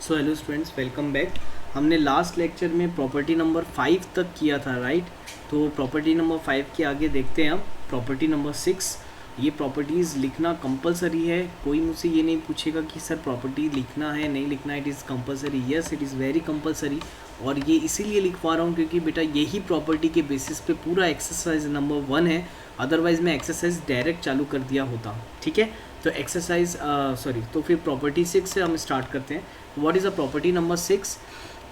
So hello students, welcome back. हमने last lecture में property number 5 तक किया था, राइट। तो प्रॉपर्टी नंबर 5 के आगे देखते हैं हम प्रॉपर्टी नंबर 6। ये प्रॉपर्टीज़ लिखना कंपलसरी है। कोई मुझसे ये नहीं पूछेगा कि सर प्रॉपर्टी लिखना है नहीं लिखना है। It is compulsory, yes it is very compulsory. और ये इसीलिए लिखवा रहा हूँ क्योंकि बेटा यही प्रॉपर्टी के बेसिस पे पूरा एक्सरसाइज नंबर 1 है। अदरवाइज़ मैं एक्सरसाइज डायरेक्ट चालू कर दिया होता, ठीक है। तो एक्सरसाइज तो फिर प्रॉपर्टी 6 से हम स्टार्ट करते हैं। What is a property number 6?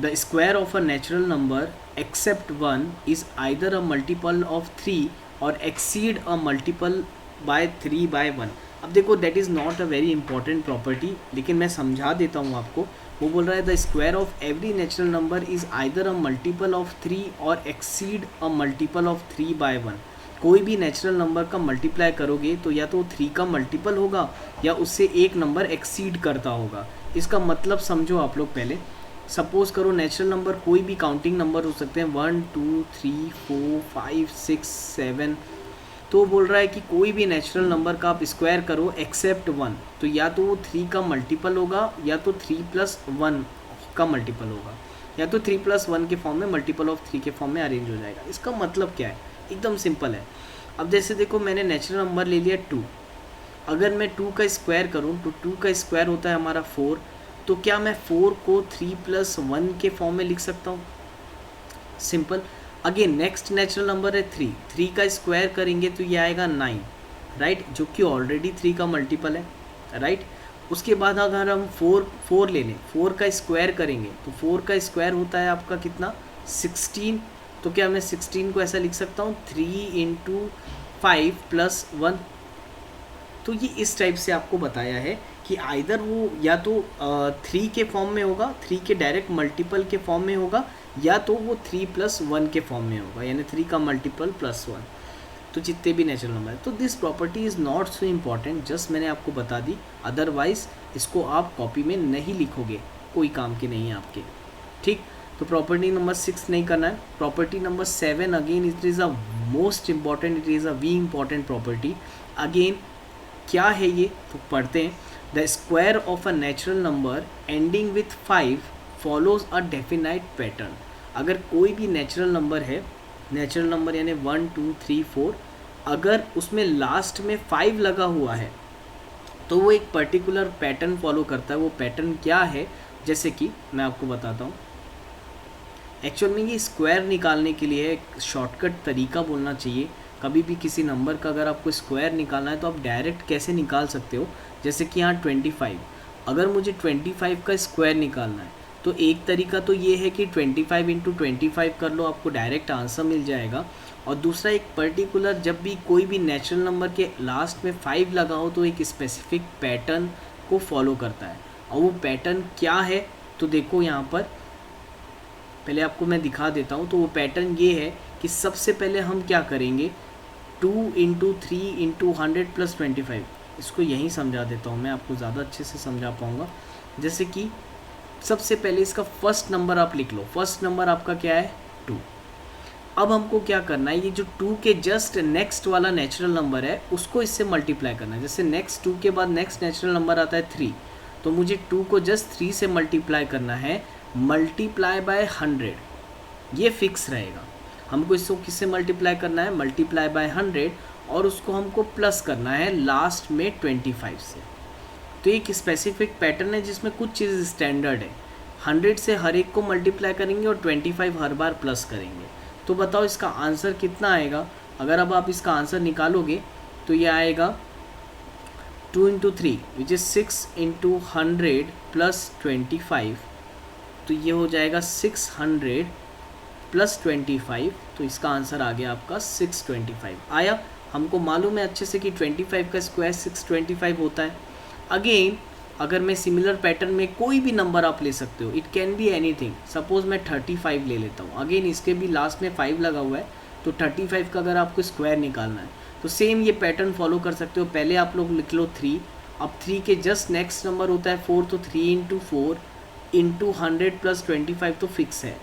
The square of a natural number except 1 is either a multiple of 3 or exceed a multiple by 3 by 1. अब देखो that is not a very important property, लेकिन मैं समझा देता हूँ आपको। वो बोल रहा है the square of every natural number is either a multiple of 3 or exceed a multiple of 3 by 1. कोई भी नेचुरल नंबर का मल्टीप्लाई करोगे तो या तो 3 का मल्टीपल होगा या उससे एक नंबर एक्सीड करता होगा। इसका मतलब समझो आप लोग। पहले सपोज करो नेचुरल नंबर कोई भी काउंटिंग नंबर हो सकते हैं 1 2 3 4 5 6 7। तो बोल रहा है कि कोई भी नेचुरल नंबर का आप स्क्वायर करो एक्सेप्ट 1, तो या तो वो 3 का मल्टीपल होगा या तो 3 + 1 का मल्टीपल होगा या तो 3 + 1 के फॉर्म में मल्टीपल ऑफ 3 के फॉर्म में अरेंज हो जाएगा। इसका मतलब क्या है? एकदम सिंपल है। अब जैसे देखो मैंने नेचुरल नंबर ले लिया 2। अगर मैं 2 का स्क्वायर करूं तो 2 का स्क्वायर होता है हमारा 4। तो क्या मैं 4 को 3 + 1 के फॉर्म में लिख सकता हूं? Simple. Again next natural number है 3। 3 का स्क्वायर करेंगे तो ये आएगा 9, राइट, जो कि ऑलरेडी 3 का मल्टीपल है, राइट। उसके बाद अगर हम 4 ले लें, 4 का स्क्वायर करेंगे तो 4 का स्क्वायर होता है आपका कितना? 16। तो क्या मैं 16 को ऐसा लिख सकता हूँ 3 × 5 + 1। तो ये इस टाइप से आपको बताया है कि आइदर वो या तो 3 के फॉर्म में होगा, 3 के डायरेक्ट मल्टीपल के फॉर्म में होगा, या तो वो 3 + 1 के फॉर्म में होगा, यानी 3 का मल्टीपल + 1। तो जितने भी नेचुरल नंबर है, तो this property is not so important, just मैंने आपको बता दी। अदरवाइज इसको आप कॉपी में नहीं लिखोगे, कोई काम की नहीं है आपके, ठीक। तो प्रॉपर्टी नंबर 6 नहीं करना है। Property number 7 again it is a most important, it is a very important property. Again क्या है ये तो पढ़ते हैं। The square of a natural number ending with 5 follows a definite pattern. अगर कोई भी नेचुरल नंबर है, नेचुरल नंबर यानी 1 2 3 4, अगर उसमें लास्ट में 5 लगा हुआ है तो वो एक पर्टिकुलर पैटर्न फॉलो करता है। वो पैटर्न क्या है, जैसे कि मैं आपको बताता हूँ। एक्चुअल में ये स्क्वायर निकालने के लिए एक शॉर्टकट तरीका बोलना चाहिए। कभी भी किसी नंबर का अगर आपको स्क्वायर निकालना है तो आप डायरेक्ट कैसे निकाल सकते हो, जैसे कि यहाँ 25। अगर मुझे 25 का स्क्वायर निकालना है तो एक तरीका तो ये है कि 25 × 25 कर लो, आपको डायरेक्ट आंसर मिल जाएगा। और दूसरा एक पर्टिकुलर, जब भी कोई भी नेचुरल नंबर के लास्ट में 5 लगा हो तो एक स्पेसिफिक पैटर्न को फॉलो करता है। और वो पैटर्न क्या है तो देखो यहाँ पर पहले आपको मैं दिखा देता हूँ। तो वो पैटर्न ये है कि सबसे पहले हम क्या करेंगे, 2 × 3 × 100 + 25। इसको यहीं समझा देता हूँ मैं, आपको ज़्यादा अच्छे से समझा पाऊँगा। जैसे कि सबसे पहले इसका फर्स्ट नंबर आप लिख लो। फर्स्ट नंबर आपका क्या है? 2। अब हमको क्या करना है, ये जो 2 के जस्ट नेक्स्ट वाला नेचुरल नंबर है उसको इससे मल्टीप्लाई करना है। जैसे नेक्स्ट 2 के बाद नेक्स्ट नेचुरल नंबर आता है 3, तो मुझे 2 को जस्ट 3 से मल्टीप्लाई करना है, मल्टीप्लाई बाय 100। ये फिक्स रहेगा। हमको इसको किससे मल्टीप्लाई करना है? मल्टीप्लाई बाय 100, और उसको हमको प्लस करना है लास्ट में 25 से। तो एक स्पेसिफिक पैटर्न है जिसमें कुछ चीज़ स्टैंडर्ड है। 100 से हर एक को मल्टीप्लाई करेंगे और 25 हर बार प्लस करेंगे। तो बताओ इसका आंसर कितना आएगा? अगर अब आप इसका आंसर निकालोगे तो ये आएगा 2 × 3 विच इज़ 6 × 100 + 25। तो ये हो जाएगा 600 + 25। तो इसका आंसर आ गया आपका 625 आया। हमको मालूम है अच्छे से कि 25 का स्क्वायर 625 होता है। अगेन अगर मैं सिमिलर पैटर्न में कोई भी नंबर आप ले सकते हो, it can be anything. Suppose मैं 35 ले लेता हूँ। अगेन इसके भी लास्ट में 5 लगा हुआ है, तो 35 का अगर आपको स्क्वायर निकालना है तो सेम ये पैटर्न फॉलो कर सकते हो। पहले आप लोग लिख लो 3। अब 3 के जस्ट नेक्स्ट नंबर होता है 4, तो 3 × 4 × 100 + 25 तो फिक्स है,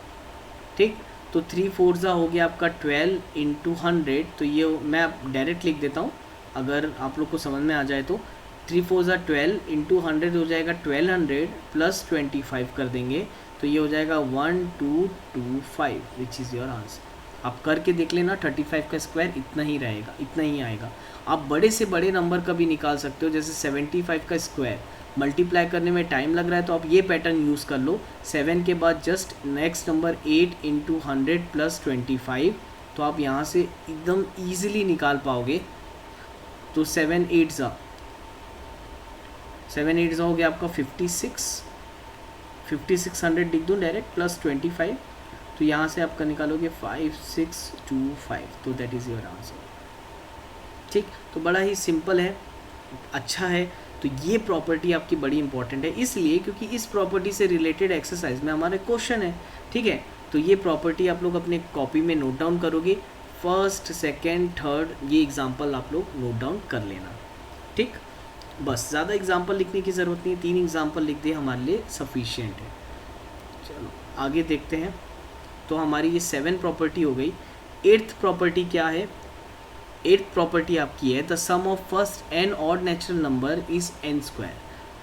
ठीक। तो 3 4 हो गया आपका 12 × 100। तो ये मैं डायरेक्ट लिख देता हूँ अगर आप लोग को समझ में आ जाए तो 3 4 ज़ा 12 इंटू 100 हो जाएगा 1200 प्लस 25 कर देंगे तो ये हो जाएगा 1225 विच इज़ योर आंसर। आप करके देख लेना, 35 का स्क्वायर इतना ही रहेगा, इतना ही आएगा। आप बड़े से बड़े नंबर का भी निकाल सकते हो, जैसे 75 का स्क्वायर मल्टीप्लाई करने में टाइम लग रहा है तो आप ये पैटर्न यूज़ कर लो। 7 के बाद just next number 8 into 100 plus 25, तो आप यहाँ से एकदम ईजिली निकाल पाओगे। तो 7 8 ज़ा हो गया आपका 5600 लिख दूँ डायरेक्ट प्लस 25, तो यहाँ से आपका निकालोगे 5625, तो दैट इज़ योर आंसर। ठीक, तो बड़ा ही सिंपल है, अच्छा है। तो ये प्रॉपर्टी आपकी बड़ी इंपॉर्टेंट है इसलिए क्योंकि इस प्रॉपर्टी से रिलेटेड एक्सरसाइज में हमारे क्वेश्चन है। ठीक है, तो ये प्रॉपर्टी आप लोग अपने कॉपी में नोट डाउन करोगे, फर्स्ट सेकेंड थर्ड ये एग्जाम्पल आप लोग नोट डाउन कर लेना। ठीक, बस ज़्यादा एग्जाम्पल लिखने की ज़रूरत नहीं है, 3 एग्जाम्पल लिख दे हमारे लिए सफिशिएंट है। चलो आगे देखते हैं। तो हमारी ये 7 प्रॉपर्टी हो गई। 8th प्रॉपर्टी क्या है? 8th प्रॉपर्टी आपकी है the sum of first n odd natural number is n square.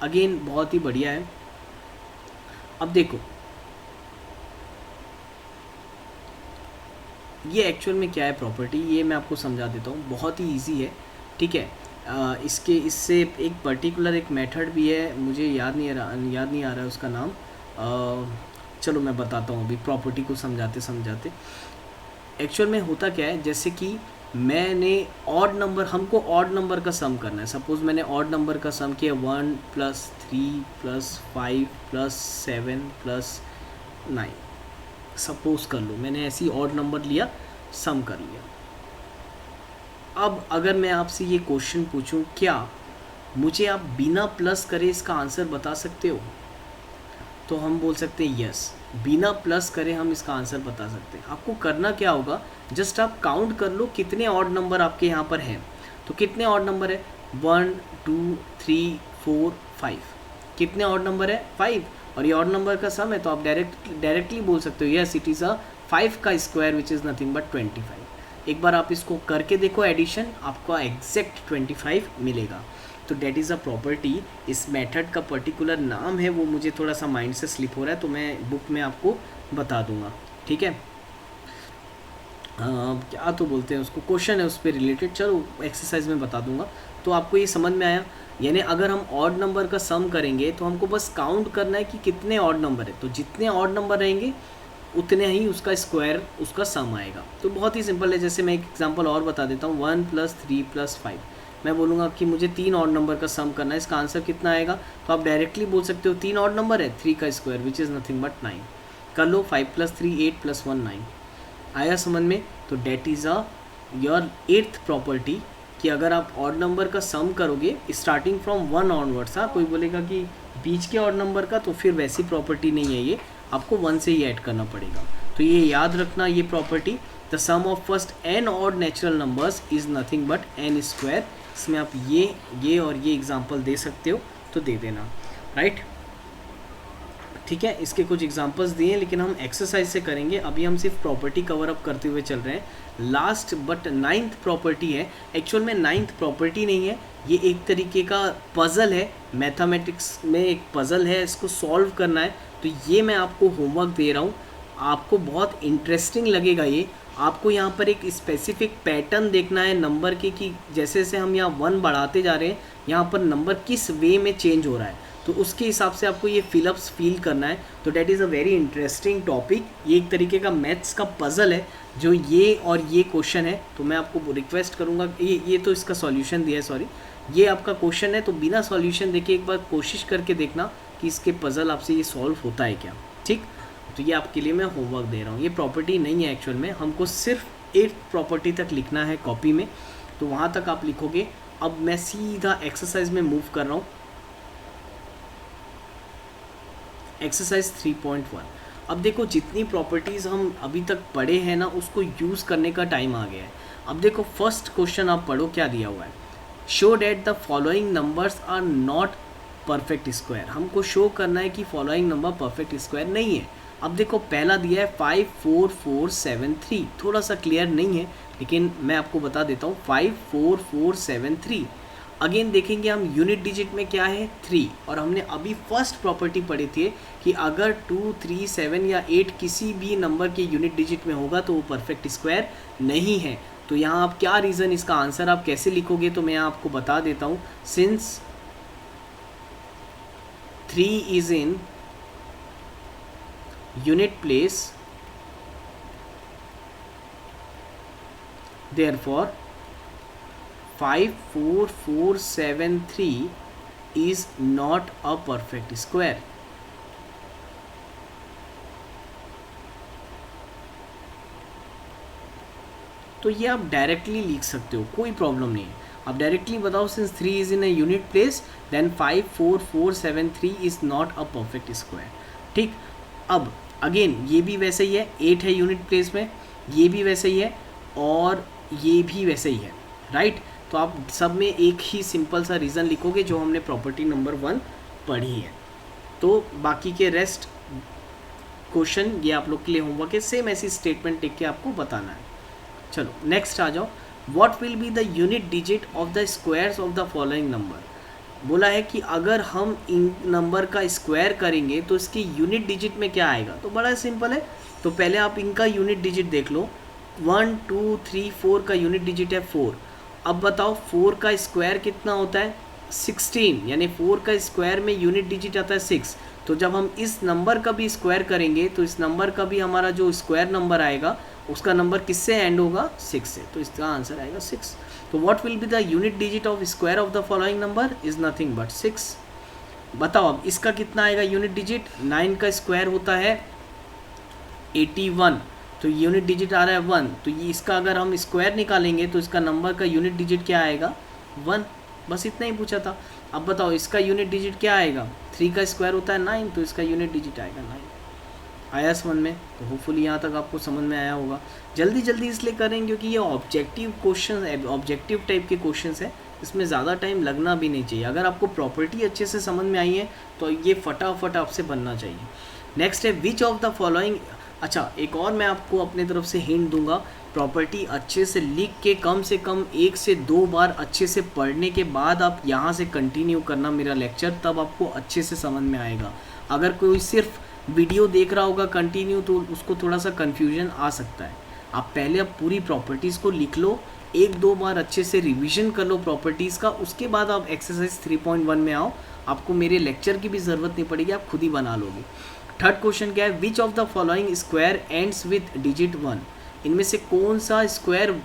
Again बहुत ही बढ़िया है। अब देखो ये एक्चुअल में क्या है प्रॉपर्टी, ये मैं आपको समझा देता हूँ, बहुत ही इजी है। ठीक है, इससे एक पर्टिकुलर एक मेथड भी है, मुझे याद नहीं आ रहा है उसका नाम। चलो मैं बताता हूँ अभी प्रॉपर्टी को समझाते समझाते। एक्चुअल में होता क्या है, जैसे कि मैंने ऑड नंबर, हमको ऑड नंबर का सम करना है। सपोज़ मैंने ऑड नंबर का सम किया 1 + 3 + 5 + 7 + 9, सपोज़ कर लो मैंने ऐसी ऑड नंबर लिया, सम कर लिया। अब अगर मैं आपसे ये क्वेश्चन पूछूं, क्या मुझे आप बिना प्लस करे इसका आंसर बता सकते हो? तो हम बोल सकते हैं यस, बिना प्लस करे हम इसका आंसर बता सकते हैं। आपको करना क्या होगा, जस्ट आप काउंट कर लो कितने ऑड नंबर आपके यहाँ पर हैं। तो कितने ऑड नंबर है? 1 2 3 4 5। कितने ऑड नंबर है? 5। और ये ऑड नंबर का सम है तो आप डायरेक्टली बोल सकते हो यस इट इज़ अ 5 का square which is nothing but 25। एक बार आप इसको करके देखो एडिशन, आपको एग्जैक्ट 25 मिलेगा। तो डेट इज़ अ प्रॉपर्टी। इस मेथड का पर्टिकुलर नाम है वो मुझे थोड़ा सा माइंड से स्लिप हो रहा है, तो मैं बुक में आपको बता दूंगा। ठीक है, क्या तो बोलते हैं उसको, क्वेश्चन है उस पर रिलेटेड, चलो एक्सरसाइज में बता दूंगा। तो आपको ये समझ में आया, यानी अगर हम ऑड नंबर का सम करेंगे तो हमको बस काउंट करना है कि कितने ऑड नंबर है, तो जितने ऑड नंबर रहेंगे उतने ही उसका स्क्वायर, उसका सम आएगा। तो बहुत ही सिंपल है। जैसे मैं एक एग्जांपल और बता देता हूँ, 1 + 3 + 5। मैं बोलूँगा कि मुझे 3 ऑड नंबर का सम करना है, इसका आंसर कितना आएगा? तो आप डायरेक्टली बोल सकते हो 3 ऑड नंबर है, 3 का square which is nothing but 9। कर लो, 5 + 3 8 + 1 9। आया समझ में? तो that is a your 8th property कि अगर आप ऑड नंबर का सम करोगे स्टार्टिंग फ्रॉम 1 ऑनवर्ड्स। हाँ, कोई बोलेगा कि बीच के ऑड नंबर का, तो फिर वैसी प्रॉपर्टी नहीं है ये, आपको 1 से ही ऐड करना पड़ेगा। तो ये याद रखना, ये property the sum of first n odd natural numbers is nothing but n square. इसमें आप ये और ये एग्जांपल दे सकते हो तो दे देना, राइट। ठीक है, इसके कुछ एग्जांपल्स दिए हैं लेकिन हम एक्सरसाइज से करेंगे। अभी हम सिर्फ प्रॉपर्टी कवर अप करते हुए चल रहे हैं। लास्ट बट 9th प्रॉपर्टी है। एक्चुअल में 9th प्रॉपर्टी नहीं है, ये एक तरीके का पज़ल है, मैथमेटिक्स में एक पज़ल है, इसको सॉल्व करना है। तो ये मैं आपको होमवर्क दे रहा हूँ, आपको बहुत इंटरेस्टिंग लगेगा ये। आपको यहाँ पर एक स्पेसिफिक पैटर्न देखना है नंबर के, कि जैसे जैसे हम यहाँ 1 बढ़ाते जा रहे हैं यहाँ पर नंबर किस वे में चेंज हो रहा है, तो उसके हिसाब से आपको ये फिलअप्स फील करना है। तो that is a very interesting topic. ये एक तरीके का मैथ्स का पज़ल है जो ये और ये क्वेश्चन है। तो मैं आपको रिक्वेस्ट करूँगा, ये तो इसका सॉल्यूशन दिया है, सॉरी ये आपका क्वेश्चन है, तो बिना सॉल्यूशन देखे एक बार कोशिश करके देखना कि इसके पज़ल आपसे ये सॉल्व होता है क्या। ठीक, तो ये आपके लिए मैं होमवर्क दे रहा हूँ। ये प्रॉपर्टी नहीं है एक्चुअल में, हमको सिर्फ 8th प्रॉपर्टी तक लिखना है कॉपी में, तो वहाँ तक आप लिखोगे। अब मैं सीधा एक्सरसाइज में मूव कर रहा हूँ। एक्सरसाइज 3.1। अब देखो जितनी प्रॉपर्टीज़ हम अभी तक पढ़े हैं ना, उसको यूज़ करने का टाइम आ गया है। अब देखो फर्स्ट क्वेश्चन आप पढ़ो, क्या दिया हुआ है, show that the following numbers are not perfect square. हमको शो करना है कि फॉलोइंग नंबर परफेक्ट स्क्वायर नहीं है। अब देखो पहला दिया है 5 4 4 7 3, थोड़ा सा क्लियर नहीं है लेकिन मैं आपको बता देता हूँ 5 4 4 7 3। अगेन देखेंगे हम यूनिट डिजिट में क्या है 3, और हमने अभी फर्स्ट प्रॉपर्टी पढ़ी थी कि अगर 2, 3, 7 या 8 किसी भी नंबर के यूनिट डिजिट में होगा तो वो परफेक्ट स्क्वायर नहीं है। तो यहाँ आप क्या रीज़न, इसका आंसर आप कैसे लिखोगे तो मैं आपको बता देता हूँ। Since 3 is in unit place, therefore 5, 4, 4, 7, 3 is not a perfect square। तो ये आप डायरेक्टली लिख सकते हो, कोई प्रॉब्लम नहीं है। आप डायरेक्टली बताओ since 3 is in a unit place then 5, 4, 4, 7, 3 is not a perfect square. ठीक, अब अगेन ये भी वैसे ही है, 8 है यूनिट प्लेस में, ये भी वैसे ही है और ये भी वैसे ही है, राइट। तो आप सब में एक ही सिंपल सा रीज़न लिखोगे जो हमने प्रॉपर्टी नंबर 1 पढ़ी है। तो बाकी के रेस्ट क्वेश्चन ये आप लोग के लिए होमवर्क है, सेम ऐसी स्टेटमेंट लिख के आपको बताना है। चलो नेक्स्ट आ जाओ। What will be the unit digit of the squares of the following number. बोला है कि अगर हम इन नंबर का स्क्वायर करेंगे तो इसकी यूनिट डिजिट में क्या आएगा। तो बड़ा सिंपल है, तो पहले आप इनका यूनिट डिजिट देख लो। 1, 2, 3, 4 का यूनिट डिजिट है 4। अब बताओ 4 का स्क्वायर कितना होता है 16, यानी 4 का स्क्वायर में यूनिट डिजिट आता है 6। तो जब हम इस नंबर का भी स्क्वायर करेंगे तो इस नंबर का भी हमारा जो स्क्वायर नंबर आएगा उसका नंबर किससे एंड होगा 6 से, तो इसका आंसर आएगा 6। तो what will be the unit digit of square of the following number is nothing but 6। बताओ अब इसका कितना आएगा यूनिट डिजिट। 9 का स्क्वायर होता है 81, तो यूनिट डिजिट आ रहा है 1, तो ये इसका अगर हम स्क्वायर निकालेंगे तो इसका नंबर का यूनिट डिजिट क्या आएगा 1। बस इतना ही पूछा था। अब बताओ इसका यूनिट डिजिट क्या आएगा। 3 का स्क्वायर होता है 9, तो इसका यूनिट डिजिट आएगा 9। आया समझ में। तो होपफुली यहाँ तक आपको समझ में आया होगा। जल्दी जल्दी इसलिए करें क्योंकि ये ऑब्जेक्टिव क्वेश्चन, ऑब्जेक्टिव टाइप के क्वेश्चन है, इसमें ज़्यादा टाइम लगना भी नहीं चाहिए। अगर आपको प्रॉपर्टी अच्छे से समझ में आई है तो ये फटाफट आपसे बनना चाहिए। नेक्स्ट है विच ऑफ द फॉलोइंग। अच्छा, एक और मैं आपको अपने तरफ से हिंट दूंगा। प्रॉपर्टी अच्छे से लिख के कम से कम 1 से 2 बार अच्छे से पढ़ने के बाद आप यहाँ से कंटिन्यू करना मेरा लेक्चर, तब आपको अच्छे से समझ में आएगा। अगर कोई सिर्फ वीडियो देख रहा होगा कंटिन्यू तो उसको थोड़ा सा कन्फ्यूजन आ सकता है। आप पहले आप पूरी प्रॉपर्टीज़ को लिख लो, 1-2 बार अच्छे से रिविज़न कर लो प्रॉपर्टीज़ का, उसके बाद आप एक्सरसाइज 3.1 में आओ। आपको मेरे लेक्चर की भी ज़रूरत नहीं पड़ेगी, आप खुद ही बना लोगे। थर्ड क्वेश्चन क्या है, which of the following square ends with digit 1। इनमें से कौन सा स्क्वायर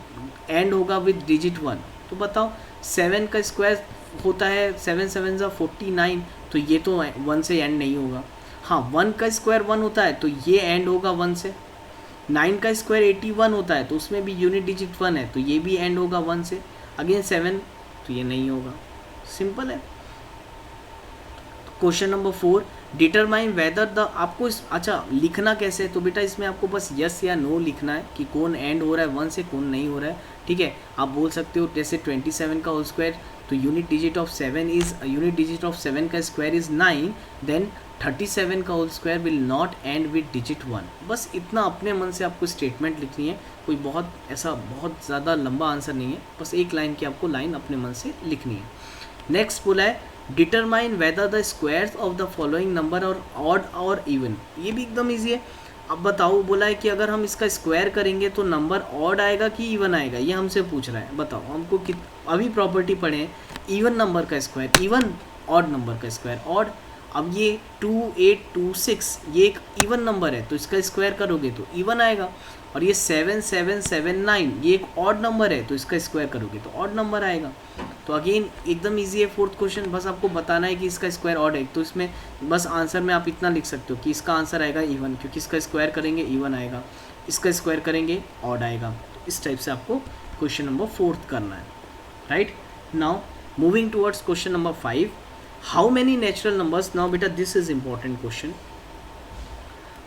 एंड होगा विथ डिजिट 1। तो बताओ 7 का स्क्वायर होता है 7 7 ज़ा 49, तो ये तो 1 से एंड नहीं होगा। हाँ, 1 का स्क्वायर 1 होता है तो ये एंड होगा 1 से। 9 का स्क्वायर 81 होता है तो उसमें भी यूनिट डिजिट 1 है तो ये भी एंड होगा 1 से। अगेन 7 तो ये नहीं होगा, सिंपल है। Question number 4, determine whether the. आपको अच्छा लिखना कैसे है, तो बेटा इसमें आपको बस यस या नो लिखना है कि कौन एंड हो रहा है 1 से, कौन नहीं हो रहा है। ठीक है, आप बोल सकते हो जैसे 27 का होल स्क्वायर, तो यूनिट डिजिट ऑफ 7 का स्क्वायर इज़ 9, देन 37 का whole square will not end with digit 1। बस इतना अपने मन से आपको स्टेटमेंट लिखनी है, कोई बहुत ज़्यादा लंबा आंसर नहीं है, बस एक लाइन की आपको लाइन अपने मन से लिखनी है। नेक्स्ट बोला है determine whether the squares of the following number और ऑड और इवन। ये भी एकदम ईजी है। अब बताओ, बोला है कि अगर हम इसका स्क्वायर करेंगे तो नंबर ऑड आएगा कि इवन आएगा, ये हमसे पूछ रहा है। बताओ हमको अभी प्रॉपर्टी पढ़े हैं, इवन नंबर का स्क्वायर इवन, ऑड नंबर का स्क्वायर ऑड। अब ये 2, 8, 2, 6 ये एक इवन नंबर है तो इसका स्क्वायर करोगे तो इवन आएगा। और ये 7, 7, 7, 9 ये एक ऑड नंबर है तो इसका स्क्वायर करोगे तो ऑड नंबर आएगा। तो अगेन एकदम इजी है फोर्थ क्वेश्चन, बस आपको बताना है कि इसका स्क्वायर ऑड है। तो इसमें बस आंसर में आप इतना लिख सकते हो कि इसका आंसर आएगा इवन, क्योंकि इसका स्क्वायर करेंगे इवन आएगा, इसका स्क्वायर करेंगे ऑड आएगा। तो इस टाइप से आपको क्वेश्चन नंबर 4 करना है, right. Now moving towards question number 5, how many natural numbers. Now बेटा दिस इज इम्पॉर्टेंट क्वेश्चन।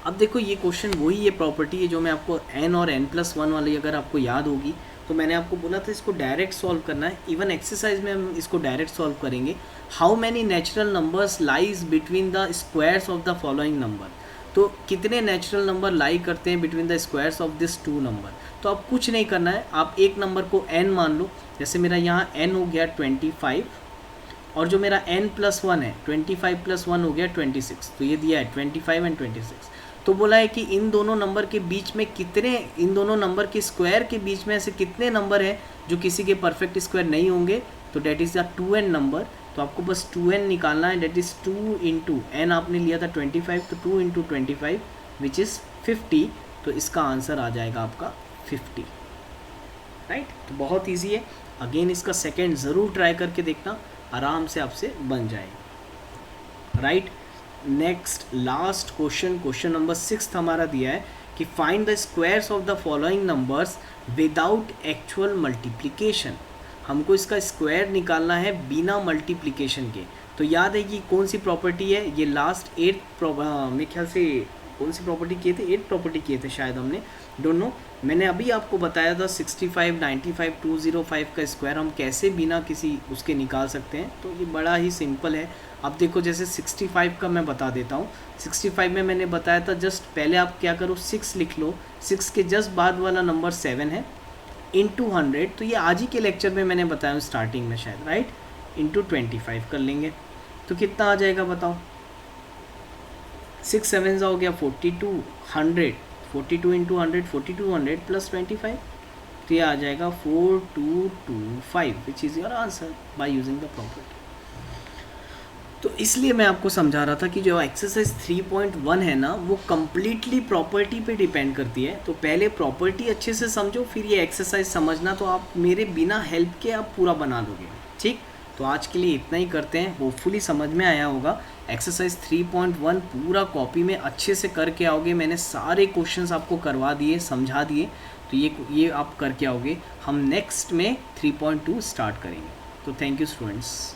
अब देखो ये क्वेश्चन वही ये प्रॉपर्टी है जो मैं आपको n और n+1 वाली अगर आपको याद होगी तो मैंने आपको बोला था इसको डायरेक्ट सॉल्व करना है। इवन एक्सरसाइज में हम इसको डायरेक्ट सॉल्व करेंगे। How many natural numbers lies between the squares of the following number. तो कितने नेचुरल नंबर लाई करते हैं between the squares of this two number. तो अब कुछ नहीं करना है, आप एक नंबर को n मान लो, जैसे मेरा यहाँ n हो गया 25 और जो मेरा n+1 है 25 + 1 हो गया 26, तो ये दिया है 25 और 26। तो बोला है कि इन दोनों नंबर के बीच में कितने, इन दोनों नंबर के स्क्वायर के बीच में ऐसे कितने नंबर हैं जो किसी के परफेक्ट स्क्वायर नहीं होंगे, तो that is the 2n number. तो आपको बस 2n निकालना है, डेट इज़ 2 इंटू n आपने लिया था 25, तो 2 इंटू 25 विच इज़ 50, तो इसका आंसर आ जाएगा आपका 50, राइट। तो बहुत ईजी है, अगेन इसका सेकेंड ज़रूर ट्राई करके देखना, आराम से आपसे बन जाएगा, right. Next last question, question number 6 हमारा दिया है कि find the squares of the following numbers without actual multiplication. हमको इसका स्क्वायर निकालना है बिना मल्टीप्लिकेशन के। तो याद है कि कौन सी प्रॉपर्टी है, ये लास्ट 8 मेरे ख्याल से कौन सी प्रॉपर्टी किए थे, 8 प्रॉपर्टी किए थे शायद हमने, डोंट नो। मैंने अभी आपको बताया था 65, 95, 205 का स्क्वायर हम कैसे बिना किसी उसके निकाल सकते हैं। तो ये बड़ा ही सिंपल है। अब देखो जैसे 65 का मैं बता देता हूँ। 65 में मैंने बताया था, जस्ट पहले आप क्या करो 6 लिख लो, 6 के जस्ट बाद वाला नंबर 7 है, इंटू 100, तो ये आज ही के लेक्चर में मैंने बताया स्टार्टिंग में शायद, राइट, इंटू 25 कर लेंगे तो कितना आ जाएगा बताओ। 6 7 हो गया 42, 100, 42 इंटू 100, 4200 प्लस 25, तो ये आ जाएगा 4225 which is your answer by using the property. तो इसलिए मैं आपको समझा रहा था कि जो एक्सरसाइज 3.1 है ना, वो कम्प्लीटली प्रॉपर्टी पे डिपेंड करती है। तो पहले प्रॉपर्टी अच्छे से समझो, फिर ये एक्सरसाइज समझना, तो आप मेरे बिना हेल्प के आप पूरा बना लोगे, ठीक। तो आज के लिए इतना ही करते हैं, होपफुली समझ में आया होगा। एक्सरसाइज 3.1 पूरा कॉपी में अच्छे से करके आओगे, मैंने सारे क्वेश्चंस आपको करवा दिए, समझा दिए, तो ये आप करके आओगे। हम नेक्स्ट में 3.2 स्टार्ट करेंगे। तो थैंक यू स्टूडेंट्स।